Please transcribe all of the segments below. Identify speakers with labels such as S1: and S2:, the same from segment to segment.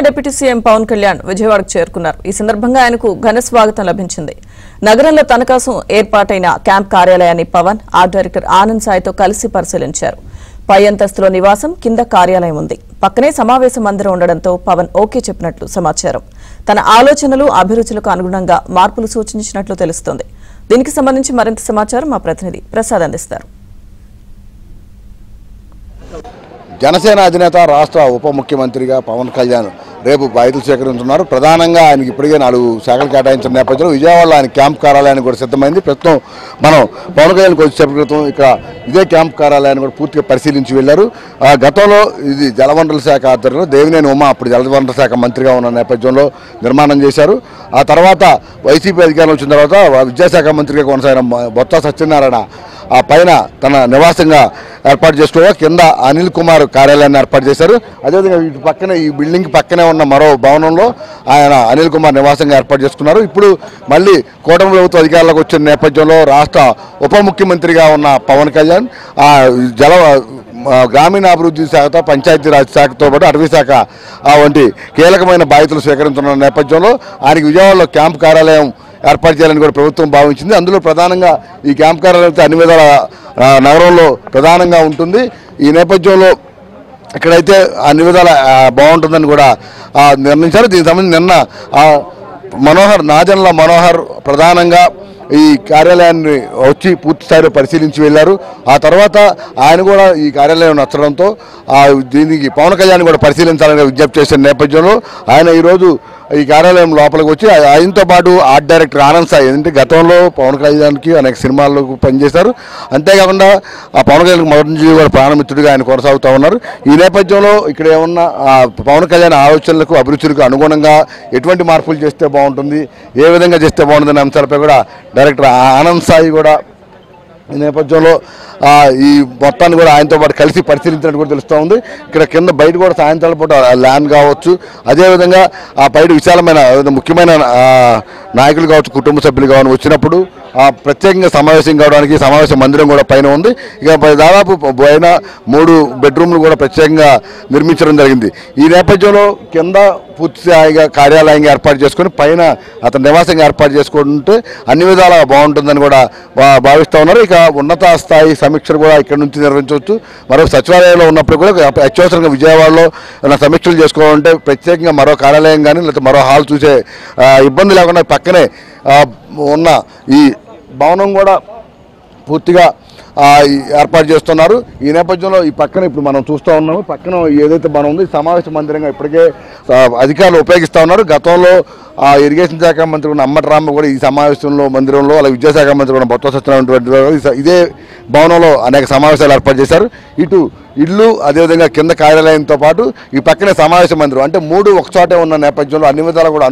S1: Deputy CM Pawan Kalyan విజయవాడకు చేరుకున్నారు. ఈ సందర్భంగా ఆయనకు ఘన స్వాగతం లభించింది. నగరంలో తన కోసం ఏర్పాటైన క్యాంప్ కార్యాలయాన్ని పవన్ ఆర్ట్ డైరెక్టర్ ఆనంద్ సాయితో కలిసి పరిశీలించారు. పై అంతస్తులో నివాసం, కింద కార్యాలయం ఉంది. పక్కనే సమావేశ మందిరం ఉండడంతో పవన్ ఓకే చెప్పినట్లు సమాచారం. తన ఆలోచనలు, అభిరుచులకు అనుగుణంగా మార్పులు సూచించినట్లు తెలుస్తోంది. దీనికి సంబంధించి మరింత సమాచారం మా ప్రతినిధి ప్రసాద్ అందిస్తారు.
S2: జనసేన అధినేత రాష్ట్ర ఉప ముఖ్యమంత్రిగా పవన్ కళ్యాణ్ రేపు బాధ్యతలు స్వీకరించున్నారు. ప్రధానంగా ఆయనకి ఇప్పటికే 4 శాఖలు కేటాయించిన నేపథ్యంలో విజయవాడలో ఆయన క్యాంప్ కార్యాలయానికి కూడా సిద్ధమైంది. ప్రస్తుతం మనం పవన్ కళ్యాణ్ కొద్దిసేపటి క్రితం ఇక్కడ ఇదే క్యాంప్ కార్యాలయాన్ని కూడా పూర్తిగా పరిశీలించి వెళ్లారు. గతంలో ఇది జలవనరుల శాఖ ఆధ్వర్యంలో దేవినేని ఉమా అప్పుడు జలవనరుల శాఖ మంత్రిగా ఉన్న నేపథ్యంలో నిర్మాణం చేశారు. ఆ తర్వాత వైసీపీ అధికారం వచ్చిన తర్వాత విద్యాశాఖ మంత్రిగా కొనసాగిన బొత్స సత్యనారాయణ ఆ పైన తన నివాసంగా ఏర్పాటు చేసుకోగా కింద అనిల్ కుమార్ కార్యాలయాన్ని ఏర్పాటు చేశారు. అదేవిధంగా ఇటు పక్కనే ఈ బిల్డింగ్ పక్కనే ఉన్న మరో భవనంలో ఆయన అనిల్ కుమార్ నివాసంగా ఏర్పాటు చేసుకున్నారు. ఇప్పుడు మళ్ళీ కూటమి ప్రభుత్వ అధికారులకు వచ్చిన నేపథ్యంలో రాష్ట్ర ఉప ముఖ్యమంత్రిగా ఉన్న పవన్ కళ్యాణ్ గ్రామీణాభివృద్ధి శాఖతో, పంచాయతీరాజ్ శాఖతో పాటు అటవీ శాఖ వంటి కీలకమైన బాధ్యతలు స్వీకరించున్న నేపథ్యంలో ఆయనకి విజయవాడలో క్యాంప్ కార్యాలయం ఏర్పాటు చేయాలని కూడా ప్రభుత్వం భావించింది. అందులో ప్రధానంగా ఈ క్యాంప్ కార్యాలయం అన్ని విధాల నగరంలో ప్రధానంగా ఉంటుంది. ఈ నేపథ్యంలో ఇక్కడైతే అన్ని విధాల బాగుంటుందని కూడా నిర్ణయించారు. దీనికి సంబంధించి నిన్న నాదెండ్ల మనోహర్ ప్రధానంగా ఈ కార్యాలయాన్ని వచ్చి పూర్తి స్థాయిలో పరిశీలించి వెళ్లారు. ఆ తర్వాత ఆయన కూడా ఈ కార్యాలయం నచ్చడంతో దీనికి పవన్ కళ్యాణ్ కూడా పరిశీలించాలని విజ్ఞప్తి చేసిన నేపథ్యంలో ఆయన ఈరోజు ఈ కార్యాలయం లోపలికి వచ్చి ఆయనతో పాటు ఆర్ట్ డైరెక్టర్ ఆనంద్ సాయి, ఎందుకంటే గతంలో పవన్ కళ్యాణ్కి అనేక సినిమాలకు పనిచేశారు. అంతేకాకుండా ఆ పవన్ కళ్యాణ్ మొదటి నుంచి కూడా ప్రాణమిత్రుడిగా ఆయన కొనసాగుతూ ఉన్నారు. ఈ నేపథ్యంలో ఇక్కడ ఏమన్నా పవన్ కళ్యాణ్ ఆలోచనలకు, అభిరుచులకు అనుగుణంగా ఎటువంటి మార్పులు చేస్తే బాగుంటుంది, ఏ విధంగా చేస్తే బాగుంటుందనే అంశాలపై కూడా డైరెక్టర్ ఆనంద్ సాయి కూడా ఈ నేపథ్యంలో ఈ మొత్తాన్ని కూడా ఆయనతో పాటు కలిసి పరిశీలించినట్టు కూడా తెలుస్తూ ఉంది. ఇక్కడ కింద బయట కూడా సాయంత్రాల పూట ల్యాండ్ కావచ్చు, అదేవిధంగా ఆ బయట విశాలమైన ముఖ్యమైన నాయకులు కావచ్చు, కుటుంబ సభ్యులు కావచ్చు వచ్చినప్పుడు ప్రత్యేకంగా సమావేశం కావడానికి సమావేశ మందిరం కూడా పైన ఉంది. ఇక దాదాపు పైన 3 బెడ్రూమ్లు కూడా ప్రత్యేకంగా నిర్మించడం జరిగింది. ఈ నేపథ్యంలో కింద పూర్తిగా కార్యాలయంగా ఏర్పాటు చేసుకుని పైన అతని నివాసంగా ఏర్పాటు చేసుకుంటే అన్ని విధాలుగా బాగుంటుందని కూడా భావిస్తూ ఉన్నారు. ఇక ఉన్నత స్థాయి సమీక్షలు కూడా ఇక్కడ నుంచి నిర్వహించవచ్చు. మరో సచివాలయంలో ఉన్నప్పుడు కూడా అత్యవసరంగా విజయవాడలో సమీక్షలు చేసుకోవాలంటే ప్రత్యేకంగా మరో కార్యాలయం కానీ లేకపోతే మరో హాల్ చూసే ఇబ్బంది లేకుండా పక్కనే ఉన్న ఈ భవనం కూడా పూర్తిగా ఏర్పాటు చేస్తున్నారు. ఈ నేపథ్యంలో ఈ పక్కన ఇప్పుడు మనం చూస్తూ ఉన్నాము, పక్కన ఏదైతే భవనం ఉందో ఈ సమావేశ మందిరంగా ఇప్పటికే అధికారులు ఉపయోగిస్తూ ఉన్నారు. గతంలో ఇరిగేషన్ శాఖ మంత్రి ఉన్న అమ్మటి రామ కూడా ఈ సమావేశంలో మందిరంలో, అలాగే విద్యాశాఖ మంత్రి ఉన్న బొత్స సత్యనారాయణ ఇదే భవనంలో అనేక సమావేశాలు ఏర్పాటు చేశారు. ఇటు ఇల్లు, అదేవిధంగా కింద కార్యాలయంతో పాటు ఈ పక్కనే సమావేశ మందిరం, అంటే 3 ఒకచోటే ఉన్న నేపథ్యంలో అన్ని విధాలా కూడా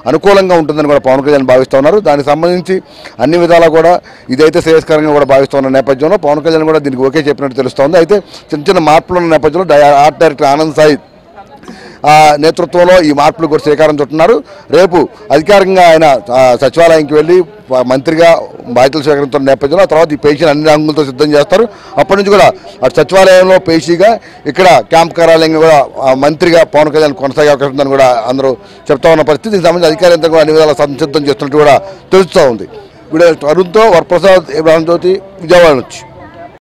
S2: అనుకూలంగా ఉంటుందని కూడా పవన్ కళ్యాణ్ భావిస్తూ ఉన్నారు. దానికి సంబంధించి అన్ని విధాలా కూడా ఇదైతే శ్రేయస్కరంగా కూడా భావిస్తూ ఉన్న నేపథ్యంలో పవన్ కళ్యాణ్ కూడా దీనికి ఓకే చెప్పినట్టు తెలుస్తోంది. అయితే చిన్న మార్పులు ఉన్న నేపథ్యంలో ఆర్ట్ డైరెక్టర్ ఆనంద్ సాయి నేతృత్వంలో ఈ మార్పులు కూడా శ్రీకారం చుట్టున్నారు. రేపు అధికారికంగా ఆయన సచివాలయానికి వెళ్ళి మంత్రిగా బాధ్యతలు స్వీకరించిన నేపథ్యంలో తర్వాత ఈ పేషీని అన్ని రంగులతో సిద్ధం చేస్తారు. అప్పటి నుంచి కూడా సచివాలయంలో పేషీగా, ఇక్కడ క్యాంప్ కార్యాలయంగా కూడా మంత్రిగా పవన్ కళ్యాణ్ కొనసాగే అవకాశం ఉందని కూడా అందరూ చెప్తా ఉన్న పరిస్థితి. దీనికి సంబంధించి అధికారులంతా కూడా అన్ని విధాలా సంసిద్ధం చేస్తున్నట్టు కూడా తెలుస్తూ ఉంది. వీడియో అరుణ్తో వరప్రసాద్, ఇబ్రాహిం జ్యోతి, విజయవాడ నుంచి.